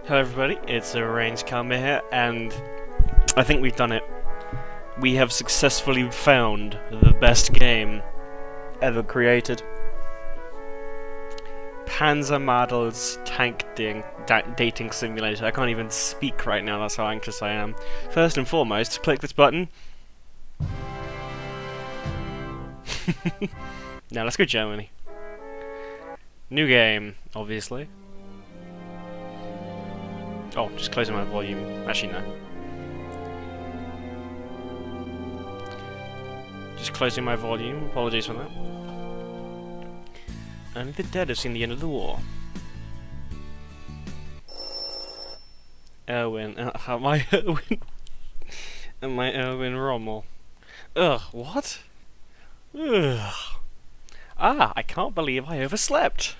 Hello everybody, it's ArrangedKarma here, and I think we've done it. We have successfully found the best game ever created. Panzermadels tank dating simulator. I can't even speak right now, that's how anxious I am. First and foremost, click this button. Now let's go Germany. New game, obviously. Oh, just closing my volume. Actually, no. Just closing my volume. Apologies for that. Only the dead have seen the end of the war. Erwin. Am I Erwin? Am I Erwin Rommel? Ugh, what? Ugh. Ah, I can't believe I overslept.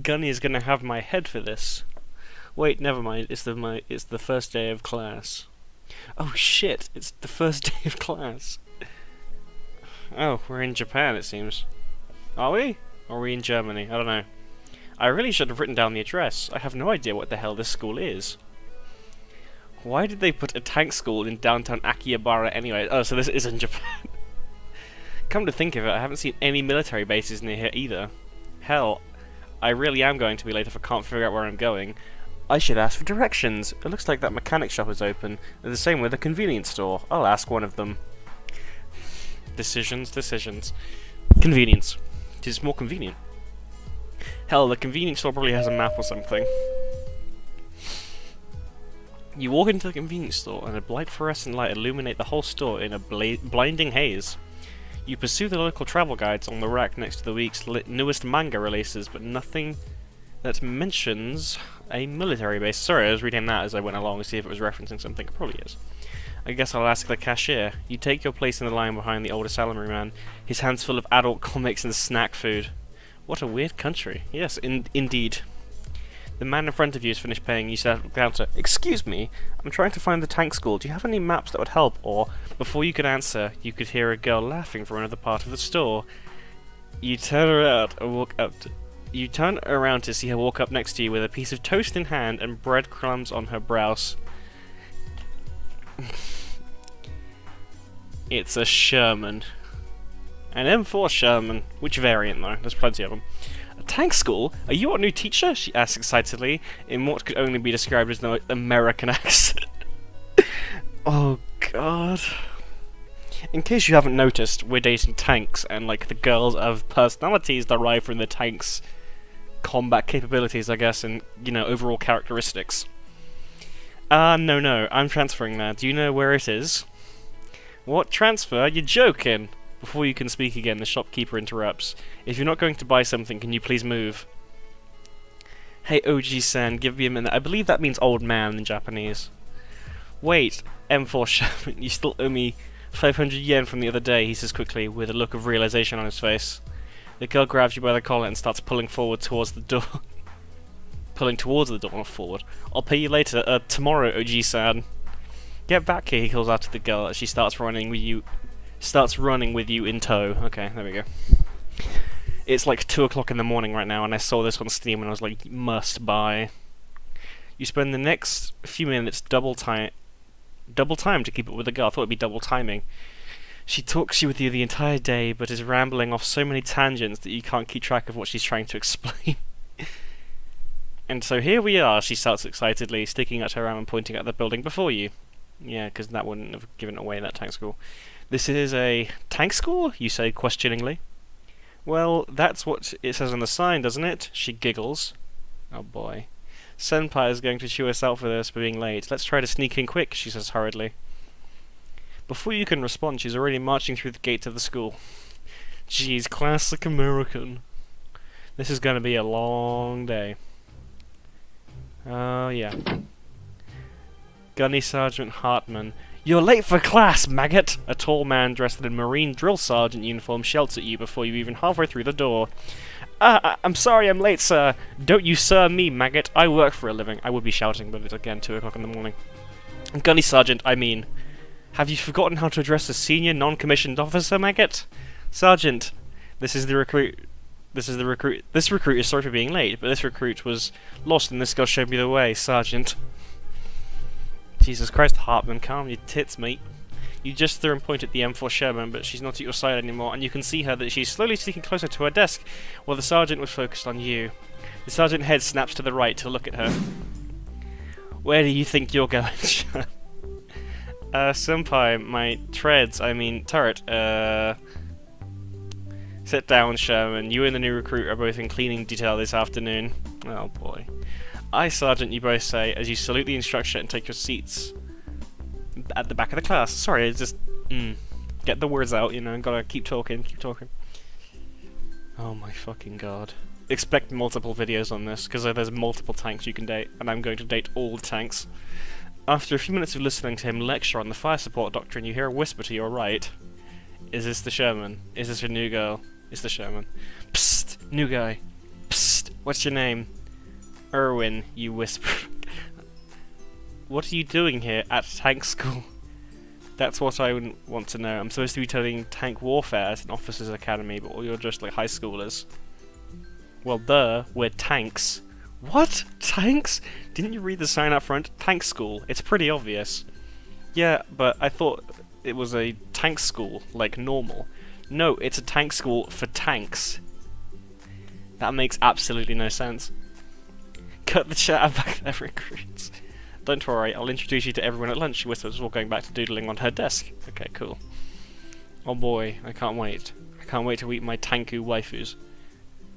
Gunny is gonna have my head for this. Wait, never mind. It's the first day of class. Oh shit! It's the first day of class. Oh, we're in Japan, it seems. Are we? Or are we in Germany? I don't know. I really should have written down the address. I have no idea what the hell this school is. Why did they put a tank school in downtown Akihabara anyway? Oh, so this is in Japan. Come to think of it, I haven't seen any military bases near here either. Hell, I really am going to be late if I can't figure out where I'm going. I should ask for directions. It looks like that mechanic shop is open. They're the same with the convenience store. I'll ask one of them. Decisions. Convenience. It is more convenient. Hell, the convenience store probably has a map or something. You walk into the convenience store and a bright fluorescent light illuminates the whole store in a blinding haze. You pursue the local travel guides on the rack next to the week's newest manga releases, but nothing that mentions a military base. Sorry, I was reading that as I went along to see if it was referencing something. It probably is. I guess I'll ask the cashier. You take your place in the line behind the older salary man, his hands full of adult comics and snack food. What a weird country. Yes, indeed. The man in front of you is finished paying. You said at the counter, "Excuse me, I'm trying to find the tank school. Do you have any maps that would help?" Or, before you could answer, you could hear a girl laughing from another part of the store. You turn around and walk up to... You turn around to see her walk up next to you with a piece of toast in hand and breadcrumbs on her brows. It's a Sherman. An M4 Sherman. Which variant, though? There's plenty of them. A tank school? Are you our new teacher? She asked excitedly, in what could only be described as an American accent. Oh, God. In case you haven't noticed, we're dating tanks, and, like, the girls have personalities derived from the tanks' combat capabilities, I guess, and, you know, overall characteristics. No, I'm transferring there. Do you know where it is? What transfer? You're joking! Before you can speak again, the shopkeeper interrupts. If you're not going to buy something, can you please move? Hey, OG-san, give me a minute. I believe that means old man in Japanese. Wait, M4 Sherman, you still owe me 500 yen from the other day, he says quickly, with a look of realization on his face. The girl grabs you by the collar and starts pulling forward towards the door. Pulling towards the door, not forward. I'll pay you later, tomorrow, OG-san. Get back here, he calls out to the girl as she starts running with you in tow. Okay, there we go. It's like 2 o'clock in the morning right now, and I saw this on Steam and I was like, must buy. You spend the next few minutes double time to keep up with the girl. I thought it'd be double timing. She talks with you the entire day, but is rambling off so many tangents that you can't keep track of what she's trying to explain. And so here we are, she starts excitedly, sticking out her arm and pointing at the building before you. Yeah, because that wouldn't have given away that tank school. This is a tank school? You say questioningly. Well, that's what it says on the sign, doesn't it? She giggles. Oh boy. Senpai is going to chew us out for this for being late. Let's try to sneak in quick, she says hurriedly. Before you can respond, she's already marching through the gates of the school. Geez, classic American. This is going to be a long day. Oh, yeah. Gunny Sergeant Hartman. You're late for class, maggot! A tall man dressed in a Marine drill sergeant uniform shouts at you before you're even halfway through the door. I'm sorry I'm late, sir. Don't you sir me, maggot. I work for a living. I would be shouting, but it's again 2 o'clock in the morning. Gunny Sergeant, I mean. Have you forgotten how to address a senior non-commissioned officer, maggot? Sergeant, this is the This is the recruit. This recruit is sorry for being late, but this recruit was lost and this girl showed me the way, Sergeant. Jesus Christ, Hartman, calm your tits, mate. You just threw and pointed at the M4 Sherman, but she's not at your side anymore, and you can see her that she's slowly sneaking closer to her desk, while the sergeant was focused on you. The sergeant head snaps to the right to look at her. Where do you think you're going, Sherman? Senpai, my turret, Sit down, Sherman. You and the new recruit are both in cleaning detail this afternoon. Oh boy. Aye, Sergeant, you both say, as you salute the instructor and take your seats at the back of the class. Sorry, it's just, get the words out, you know, gotta keep talking. Oh my fucking god. Expect multiple videos on this, because there's multiple tanks you can date, and I'm going to date all the tanks. After a few minutes of listening to him lecture on the fire support doctrine, you hear a whisper to your right. Is this the Sherman? Is this your new girl? It's the Sherman. Psst! New guy. Psst! What's your name? Erwin, you whisper. What are you doing here at tank school? That's what I would want to know. I'm supposed to be studying tank warfare at an officer's academy, but you're just like high schoolers. Well, we're tanks. What? Tanks? Didn't you read the sign up front? Tank school. It's pretty obvious. Yeah, but I thought it was a tank school, like normal. No, it's a tank school for tanks. That makes absolutely no sense. Cut the chat back there, recruits. Don't worry, I'll introduce you to everyone at lunch, she whispers before going back to doodling on her desk. Okay, cool. Oh boy, I can't wait. I can't wait to meet my tanku waifus.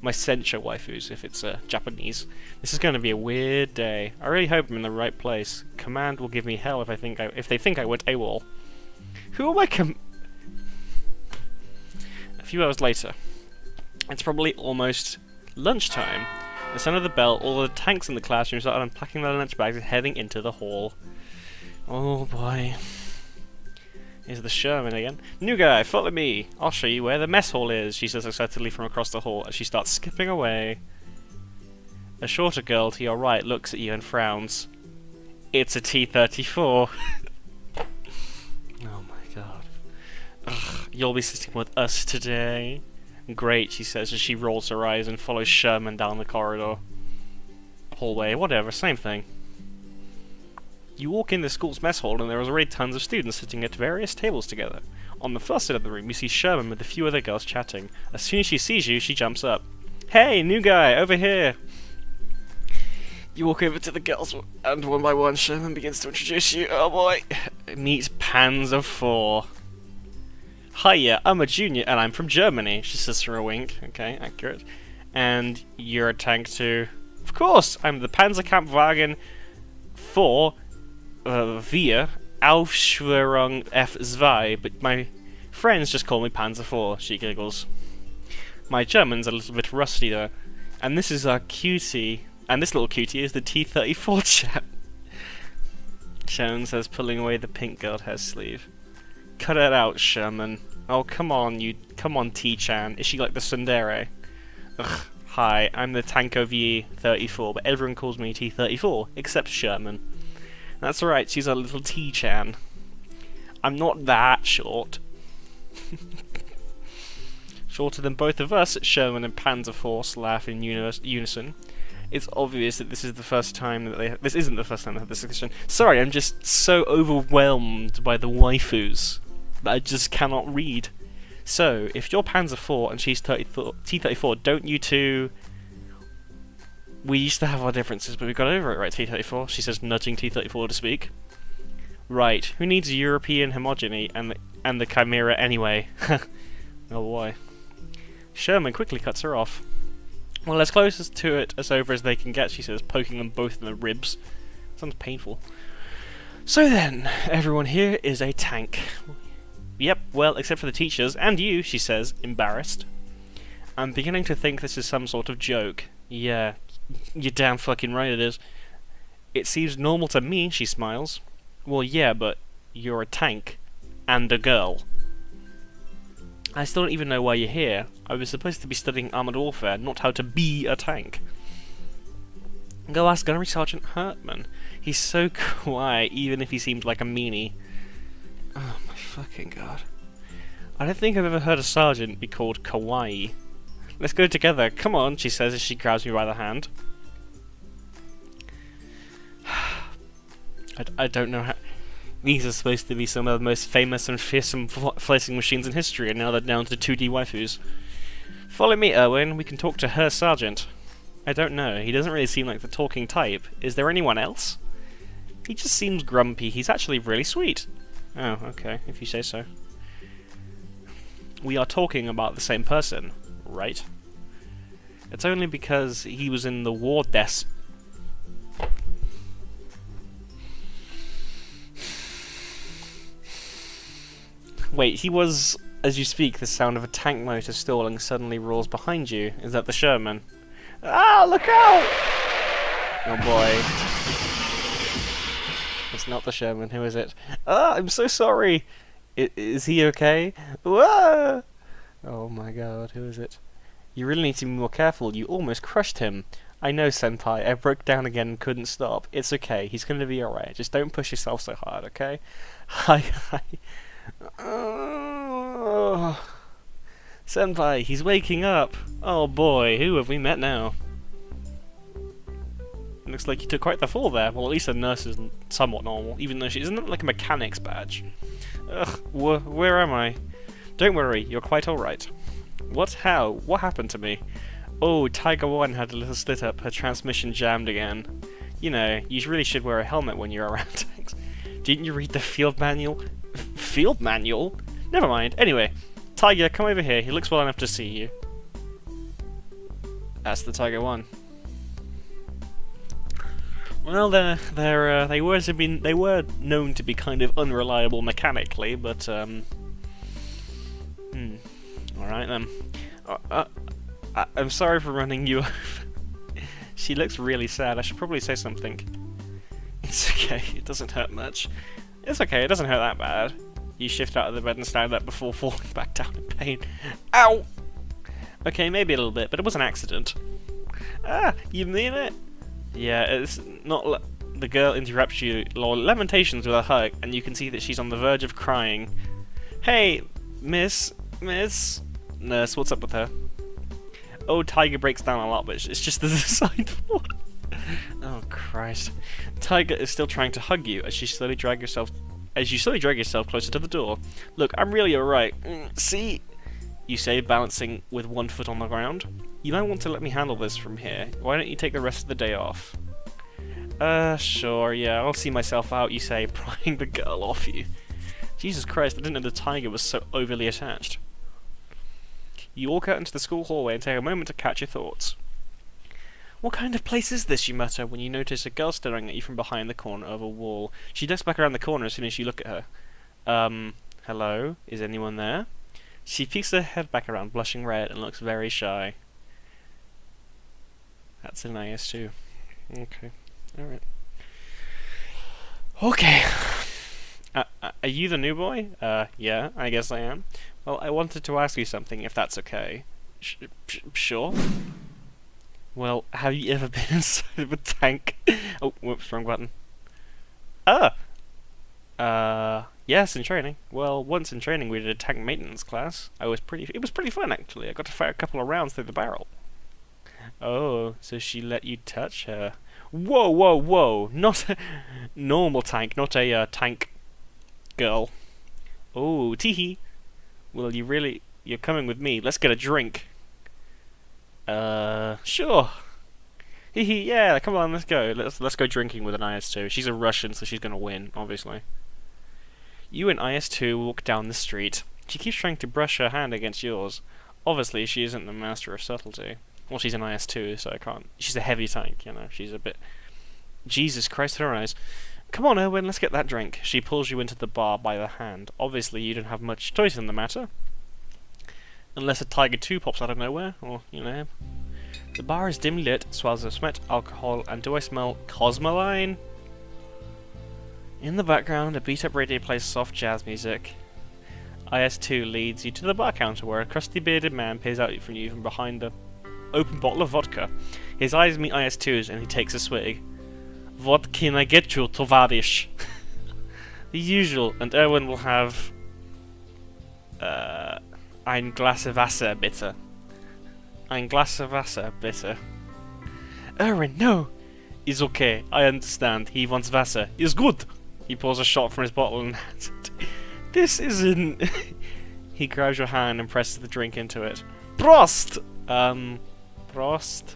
My sencha waifus, if it's Japanese. This is going to be a weird day. I really hope I'm in the right place. Command will give me hell if they think I went AWOL. Who am I A few hours later. It's probably almost lunchtime. The sound of the bell, all the tanks in the classroom start unpacking their lunch bags and heading into the hall. Oh boy. Here's the Sherman again. New guy, follow me. I'll show you where the mess hall is, she says excitedly from across the hall as she starts skipping away. A shorter girl to your right looks at you and frowns. It's a T-34. Oh my god. Ugh, you'll be sitting with us today. Great, she says as she rolls her eyes and follows Sherman down the corridor. Hallway, whatever, same thing. You walk in the school's mess hall and there is already tons of students sitting at various tables together. On the first side of the room you see Sherman with a few other girls chatting. As soon as she sees you, she jumps up. Hey, new guy, over here! You walk over to the girls and one by one Sherman begins to introduce you. Oh boy! Meet Panzer 4. Hiya, I'm a junior and I'm from Germany, she says through a wink. Okay, accurate. And you're a tank too. Of course, I'm the Panzerkampfwagen 4 via Aufschwörung F2, but my friends just call me Panzer 4, she giggles. My German's a little bit rusty though. And this is our cutie. And this little cutie is the T-34 chap. Sharon says, pulling away the pink girl hair sleeve. Cut it out, Sherman. Oh, come on, T-chan. Is she like the tsundere? Ugh, hi, I'm the Tanko V34, but everyone calls me T-34, except Sherman. That's right, she's a little T-chan. I'm not that short. Shorter than both of us, Sherman and Panzer Force laugh in unison. It's obvious that this is the first time that this isn't the first time they have this discussion. Sorry, I'm just so overwhelmed by the waifus that I just cannot read. So, if you're Panzer 4 and she's T-34, don't you two... We used to have our differences, but we got over it, right, T-34? She says, nudging T-34 to speak. Right, who needs European homogeny and the Chimera anyway? Oh boy. Sherman quickly cuts her off. Well, as close to it as over as they can get, she says, poking them both in the ribs. Sounds painful. So then, everyone here is a tank. Yep, well, except for the teachers, and you, she says, embarrassed. I'm beginning to think this is some sort of joke. Yeah, you're damn fucking right it is. It seems normal to me, she smiles. Well, yeah, but you're a tank. And a girl. I still don't even know why you're here. I was supposed to be studying armoured warfare, not how to be a tank. Go ask Gunnery Sergeant Hartman. He's so quiet, even if he seemed like a meanie. Oh my fucking god. I don't think I've ever heard a sergeant be called kawaii. Let's go together. Come on, she says as she grabs me by the hand. I don't know how... These are supposed to be some of the most famous and fearsome floating machines in history, and now they're down to 2D waifus. Follow me, Erwin. We can talk to her sergeant. I don't know. He doesn't really seem like the talking type. Is there anyone else? He just seems grumpy. He's actually really sweet. Oh, okay, if you say so. We are talking about the same person, right? It's only because he was in the war desk. Wait, he was... As you speak, the sound of a tank motor stalling suddenly roars behind you. Is that the Sherman? Ah, look out! Oh boy. It's not the Sherman, who is it? Ah, I'm so sorry! Is he okay? Whoa! Oh my god, who is it? You really need to be more careful, you almost crushed him. I know, Senpai, I broke down again and couldn't stop. It's okay, he's gonna be alright. Just don't push yourself so hard, okay? Hi. Oh. Senpai, he's waking up. Oh boy, who have we met now? Looks like you took quite the fall there. Well, at least the nurse is somewhat normal, even though she isn't like a mechanic's badge. Ugh, where am I? Don't worry, you're quite alright. What? How? What happened to me? Oh, Tiger 1 had a little slit up, her transmission jammed again. You know, you really should wear a helmet when you're around tanks. Didn't you read the field manual? Field manual? Never mind. Anyway, Tiger, come over here. He looks well enough to see you. That's the Tiger 1. Well, they were known to be kind of unreliable mechanically, but all right then. I'm sorry for running you over. She looks really sad. I should probably say something. It's okay. It doesn't hurt much. It's okay. It doesn't hurt that bad. You shift out of the bed and stand up before falling back down in pain. Ow! Okay, maybe a little bit, but it was an accident. Ah, you mean it? Yeah, it's not. The girl interrupts you, lamentations with a hug, and you can see that she's on the verge of crying. Hey, Miss Nurse, what's up with her? Oh, Tiger breaks down a lot, but it's just the design for it. Oh Christ! Tiger is still trying to hug you as you slowly drag yourself closer to the door. Look, I'm really alright. See? You say, balancing with one foot on the ground. You might want to let me handle this from here. Why don't you take the rest of the day off? Sure, yeah, I'll see myself out, you say, prying the girl off you. Jesus Christ, I didn't know the Tiger was so overly attached. You walk out into the school hallway and take a moment to catch your thoughts. What kind of place is this, you mutter, when you notice a girl staring at you from behind the corner of a wall. She ducks back around the corner as soon as you look at her. Hello? Is anyone there? She peeks her head back around, blushing red, and looks very shy. That's an IS-2. Okay. Alright. Okay. Are you the new boy? Yeah, I guess I am. Well, I wanted to ask you something, if that's okay. Sure? Well, have you ever been inside of a tank? Oh, whoops, wrong button. Yes, in training. Well, once in training we did a tank maintenance class. It was pretty fun, actually. I got to fire a couple of rounds through the barrel. Oh, so she let you touch her. Whoa, whoa, whoa! Not a normal tank, not a tank girl. Oh, teehee. Well, you're coming with me. Let's get a drink. Sure. Hehe, yeah, come on, let's go. Let's go drinking with an IS-2. She's a Russian, so she's gonna win, obviously. You and IS-2 walk down the street. She keeps trying to brush her hand against yours. Obviously, she isn't the master of subtlety. Well, she's an IS-2, so I can't... She's a heavy tank, you know, she's a bit... Jesus Christ, her eyes. Come on, Erwin, let's get that drink. She pulls you into the bar by the hand. Obviously, you don't have much choice in the matter. Unless a Tiger 2 pops out of nowhere, or, you know... The bar is dimly lit, swells of sweat, alcohol, and do I smell Cosmoline? In the background, a beat-up radio plays soft jazz music. IS-2 leads you to the bar counter where a crusty bearded man peers out from you from behind the open bottle of vodka. His eyes meet IS-2's and he takes a swig. What can I get you, tovarish? The usual, and Erwin will have... ein Glas Wasser, bitte. Ein Glas of Wasser, bitte. Erwin, no! It's okay, I understand. He wants Wasser. It's good! He pours a shot from his bottle and hands it. This isn't... He grabs your hand and presses the drink into it. Prost! Prost?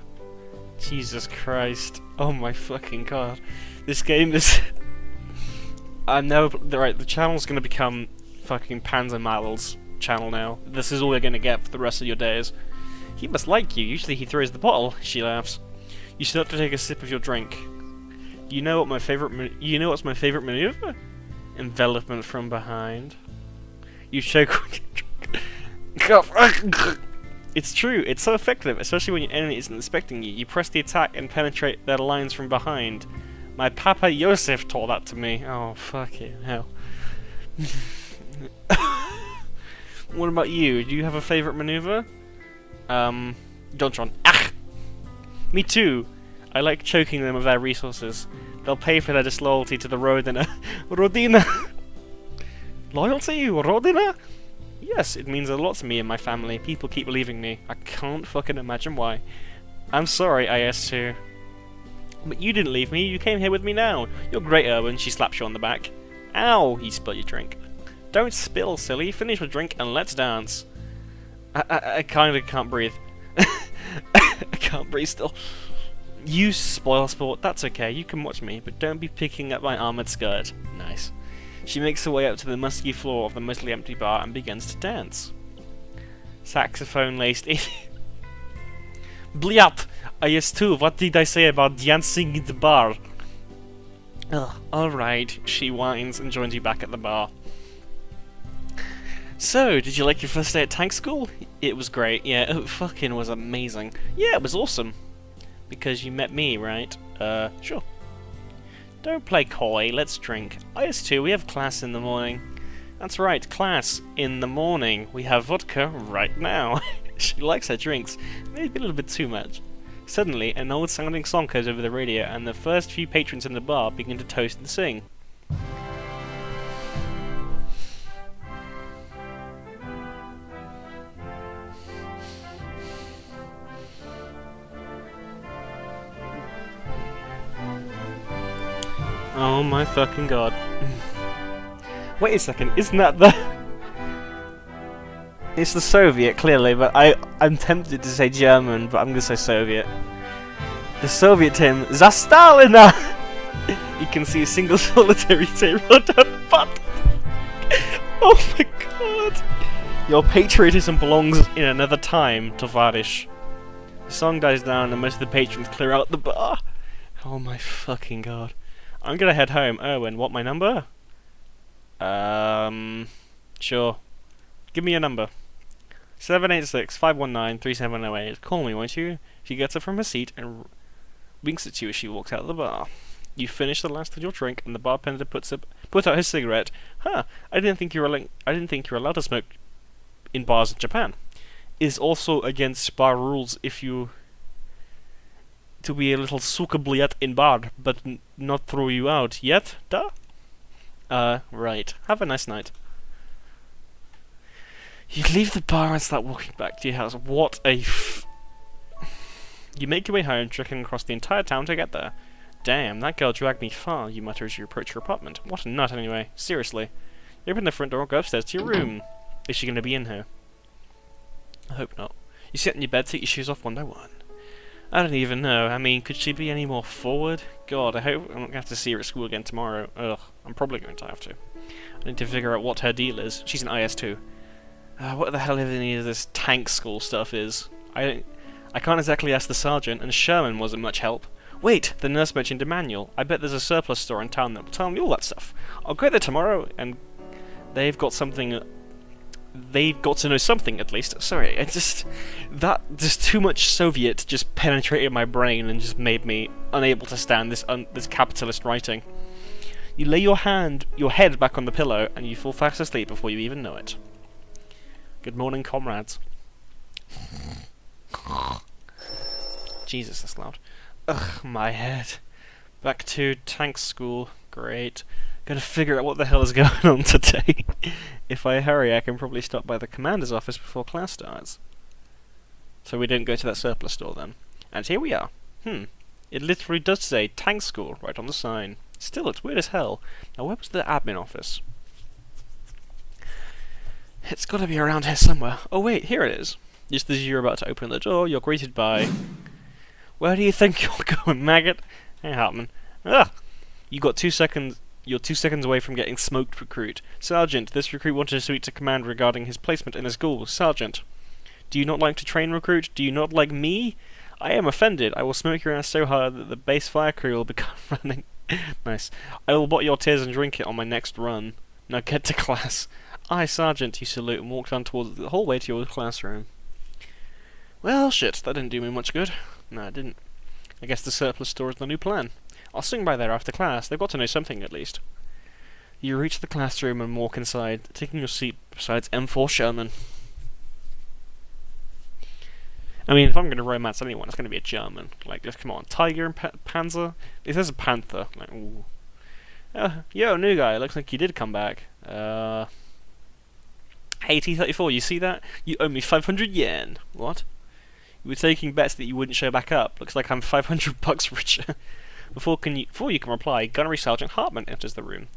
Jesus Christ. Oh my fucking god. This game is... I'm never... Right, the channel's gonna become fucking Panzermadels channel now. This is all you're gonna get for the rest of your days. He must like you. Usually he throws the bottle. She laughs. You start to take a sip of your drink. You know what my favorite... You know what's my favorite maneuver? Envelopment from behind. You choke when you drink. It's true, it's so effective, especially when your enemy isn't expecting you. You press the attack and penetrate their lines from behind. My Papa Yosef taught that to me. Oh, fucking hell. What about you? Do you have a favourite maneuver? Jontron. Ah! Me too! I like choking them of their resources. They'll pay for their disloyalty to the Rodina. Rodina! Loyalty? Rodina? Yes, it means a lot to me and my family. People keep leaving me. I can't fucking imagine why. I'm sorry, IS2. But you didn't leave me. You came here with me now. You're great, Erwin. She slaps you on the back. Ow! You spill your drink. Don't spill, silly. Finish your drink and let's dance. I kinda can't breathe. I can't breathe still. You spoil sport. That's okay. You can watch me, but don't be picking up my armoured skirt. Nice. She makes her way up to the musky floor of the mostly empty bar and begins to dance. Saxophone laced in. Bliat! IS2, what did I say about dancing in the bar? Ugh, alright, she whines and joins you back at the bar. So, did you like your first day at tank school? It was great, yeah, it fucking was amazing. Yeah, it was awesome. Because you met me, right? Sure. Don't play coy, let's drink. IS2, we have class in the morning. That's right, class in the morning. We have vodka right now. She likes her drinks, maybe a little bit too much. Suddenly, an old-sounding song goes over the radio, and the first few patrons in the bar begin to toast and sing. Oh my fucking god. Wait a second, isn't that the... It's the Soviet, clearly, but I'm tempted to say German, but I'm gonna say Soviet. The Soviet hymn, Za Stalina! You can see a single solitary tear on that butt. Oh my god. Your patriotism belongs in another time, Tovarish. The song dies down and most of the patrons clear out the bar. Oh my fucking god. I'm gonna head home. Erwin, what, my number? Sure. Give me your number. 786-519-3708. Call me, won't you? She gets up from her seat and winks at you as she walks out of the bar. You finish the last of your drink, and the bartender puts out his cigarette. Huh? I didn't think you were allowed to smoke in bars in Japan. It's also against bar rules if you to be a little sukabliat in bar, but not throw you out yet, duh? Right. Have a nice night. You leave the bar and start walking back to your house. What a You make your way home, trekking across the entire town to get there. Damn, that girl dragged me far, you mutter as you approach your apartment. What a nut, anyway. Seriously. You open the front door and go upstairs to your room. Is she going to be in here? I hope not. You sit in your bed, take your shoes off one by one. I don't even know. I mean, could she be any more forward? God, I hope I'm not going to have to see her at school again tomorrow. Ugh, I'm probably going to have to. I need to figure out what her deal is. She's an IS2. What the hell any of this tank school stuff is? I can't exactly ask the sergeant, and Sharon wasn't much help. Wait, the nurse mentioned a manual. I bet there's a surplus store in town that will tell me all that stuff. I'll go there tomorrow, and they've got something... They've got to know something, at least. Sorry, just too much Soviet just penetrated my brain and just made me unable to stand this capitalist writing. You lay your head back on the pillow, and you fall fast asleep before you even know it. Good morning, comrades. Jesus, that's loud. Ugh, my head. Back to tank school. Great. Gotta figure out what the hell is going on today. If I hurry, I can probably stop by the commander's office before class starts. So we didn't go to that surplus store then. And here we are. It literally does say Tank School right on the sign. Still, it's weird as hell. Now, where was the admin office? It's gotta be around here somewhere. Oh wait, here it is. Just as you're about to open the door, you're greeted by... Where do you think you're going, maggot? Hey, Hartman. Ah! You got 2 seconds... You're 2 seconds away from getting smoked, recruit. Sergeant, this recruit wanted to speak to command regarding his placement in the school. Sergeant. Do you not like to train, recruit? Do you not like me? I am offended. I will smoke your ass so hard that the base fire crew will become running. Nice. I will bottle your tears and drink it on my next run. Now get to class. Aye, Sergeant, you salute and walk down towards the hallway to your classroom. Well, shit, that didn't do me much good. No, it didn't. I guess the surplus store is the new plan. I'll swing by there after class. They've got to know something, at least. You reach the classroom and walk inside, taking your seat beside M4 Sherman. I mean, if I'm going to romance anyone, it's going to be a German. Like, just come on, Tiger and Panzer? If there's a Panther, like, ooh. Yo, new guy, looks like you did come back. Hey, T-34, you see that? You owe me 500 yen. What? You were taking bets that you wouldn't show back up. Looks like I'm 500 bucks richer. Before you can reply, Gunnery Sergeant Hartman enters the room.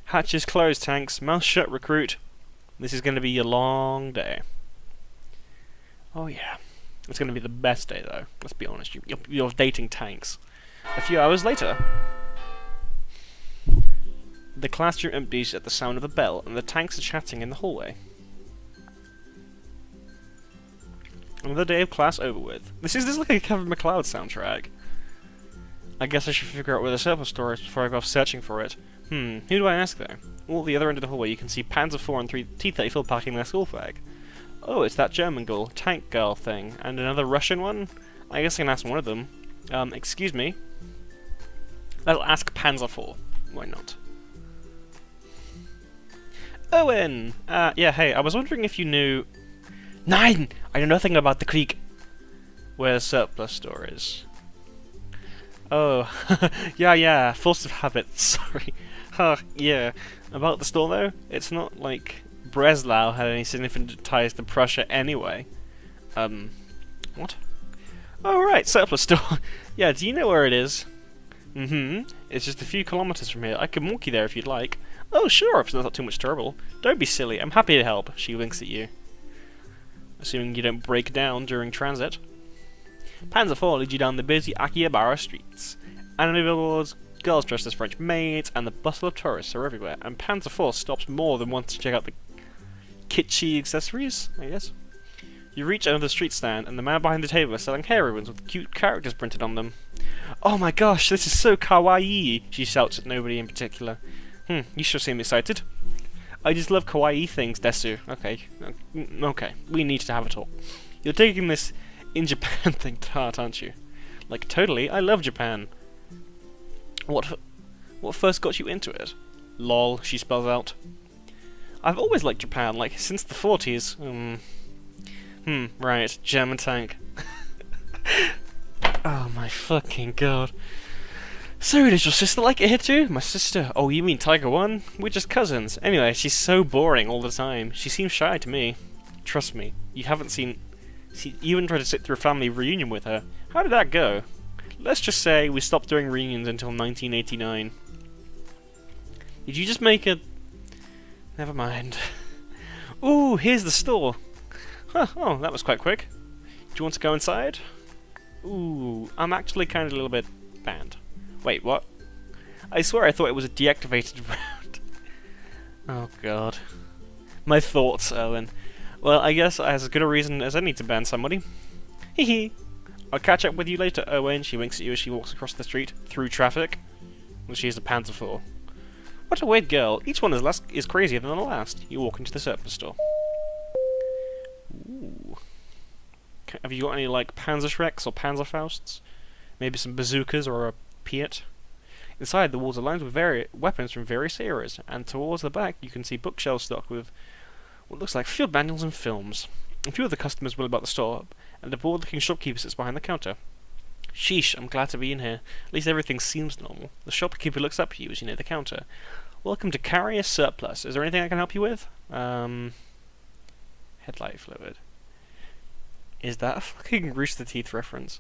Hatches closed, tanks. Mouth shut, recruit. This is going to be a long day. Oh yeah. It's going to be the best day, though. Let's be honest. You're dating tanks. A few hours later, the classroom empties at the sound of the bell, and the tanks are chatting in the hallway. Another day of class over with. This is like a Kevin MacLeod soundtrack. I guess I should figure out where the surplus store is before I go off searching for it. Who do I ask, though? Well, at the other end of the hallway, you can see Panzer IV and 3 T-34 packing their school flag. Oh, it's that German girl, tank girl thing, and another Russian one? I guess I can ask one of them. Excuse me? I'll ask Panzer IV. Why not? Owen! Yeah, hey, I was wondering if you knew... Nein! I know nothing about the Krieg. Where the surplus store is. Oh, yeah, force of habit, sorry. Yeah. About the store, though, it's not like Breslau had any significant ties to Prussia anyway. What? Oh, right, surplus store. Yeah, do you know where it is? It's just a few kilometers from here. I can walk you there if you'd like. Oh, sure, if it's not too much trouble. Don't be silly, I'm happy to help. She winks at you. Assuming you don't break down during transit. Panzer IV leads you down the busy Akihabara streets. Anime billboards, girls dressed as French maids, and the bustle of tourists are everywhere. And Panzer IV stops more than once to check out the kitschy accessories, I guess. You reach another street stand, and the man behind the table is selling hair ribbons with cute characters printed on them. Oh my gosh, this is so kawaii! She shouts at nobody in particular. You sure seem excited. I just love kawaii things, Desu. Okay, we need to have a talk. You're taking this in Japan thing to heart, aren't you? Like, totally, I love Japan. What first got you into it? Lol, she spells out. I've always liked Japan, like, since the 40s. Right, German tank. Oh my fucking god. So, does your sister like it here too? My sister? Oh, you mean Tiger 1? We're just cousins. Anyway, she's so boring all the time. She seems shy to me. Trust me, you haven't seen... You even tried to sit through a family reunion with her. How did that go? Let's just say we stopped doing reunions until 1989. Did you just make a... Never mind. Ooh, here's the store. Huh, oh, that was quite quick. Do you want to go inside? Ooh, I'm actually kind of a little bit banned. Wait, what? I swear I thought it was a deactivated round. Oh god. My thoughts, Owen. Well, I guess as good a reason as any to ban somebody. Hee. I'll catch up with you later, Owen. She winks at you as she walks across the street, through traffic. Well, she's a Panzer IV. What a weird girl. Each one is crazier than the last. You walk into the surplus store. Ooh. Have you got any, like, Panzerschrecks or Panzerfausts? Maybe some bazookas or a Piet? Inside, the walls are lined with weapons from various eras, and towards the back you can see bookshelves stocked with what looks like field manuals and films. A few of the customers will about the store, and a bored-looking shopkeeper sits behind the counter. Sheesh, I'm glad to be in here. At least everything seems normal. The shopkeeper looks up at you as you near the counter. Welcome to Carrier Surplus. Is there anything I can help you with? Headlight fluid. Is that a fucking Rooster Teeth reference?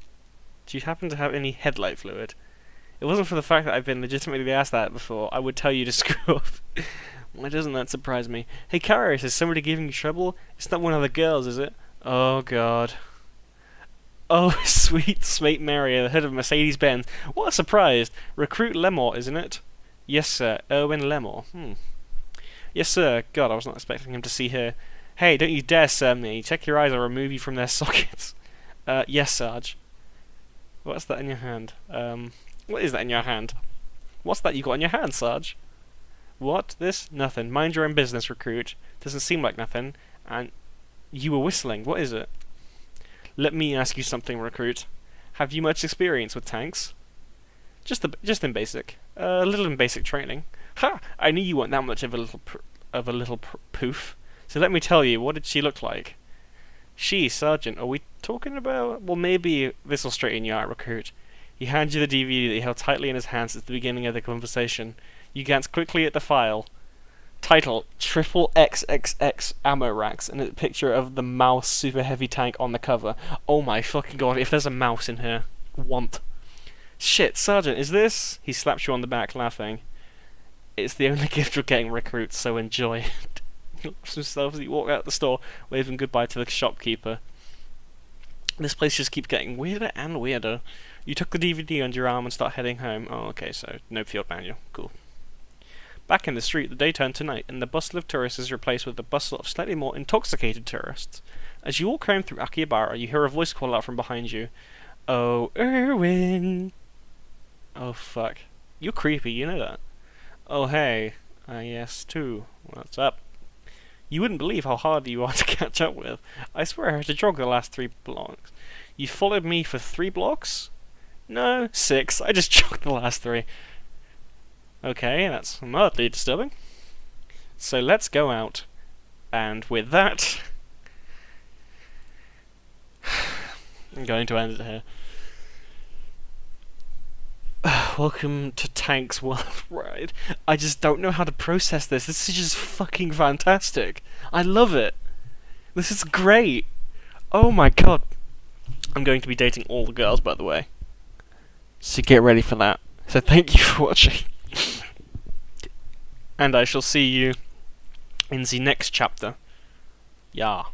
Do you happen to have any headlight fluid? It wasn't for the fact that I've been legitimately asked that before, I would tell you to screw off. Why doesn't that surprise me? Hey, Karius, is somebody giving you trouble? It's not one of the girls, is it? Oh, God. Oh, sweet Mary, the head of Mercedes-Benz. What a surprise! Recruit Lemore, isn't it? Yes, sir. Erwin Lemore. Yes, sir. God, I was not expecting him to see her. Hey, don't you dare serve me. Check your eyes, I'll remove you from their sockets. Yes, Sarge. What's that in your hand? What is that in your hand? What's that you got in your hand, Sarge? What? This? Nothing. Mind your own business, recruit. Doesn't seem like nothing. And you were whistling. What is it? Let me ask you something, recruit. Have you much experience with tanks? Just in basic. A little in basic training. Ha! I knew you weren't that much of a little poof. So let me tell you, what did she look like? She, Sergeant, are we talking about? Well, maybe this'll straighten you out, recruit. He hands you the DVD that he held tightly in his hand since the beginning of the conversation. You glance quickly at the file. Title, Triple XXX Ammo Racks, and a picture of the mouse super heavy tank on the cover. Oh my fucking god, if there's a mouse in here. Want. Shit, Sergeant, is this? He slaps you on the back, laughing. It's the only gift you're getting, recruits, so enjoy it. He laughs himself as he walks out the store, waving goodbye to the shopkeeper. This place just keeps getting weirder and weirder. You took the DVD under your arm and start heading home. Oh, okay, so no field manual. Cool. Back in the street, the day turned to night, and the bustle of tourists is replaced with the bustle of slightly more intoxicated tourists. As you walk home through Akihabara, you hear a voice call out from behind you. Oh, Erwin! Oh, fuck. You're creepy, you know that. Oh, hey. Yes, too. What's up? You wouldn't believe how hard you are to catch up with. I swear I had to jog the last 3 blocks. You followed me for 3 blocks? No, 6. I just jogged the last 3. Okay, that's mildly disturbing. So let's go out. And with that, I'm going to end it here. Welcome to Tank's World Ride. I just don't know how to process this. This is just fucking fantastic. I love it. This is great. Oh my god. I'm going to be dating all the girls, by the way. So get ready for that. So thank you for watching. And I shall see you in the next chapter. Yeah.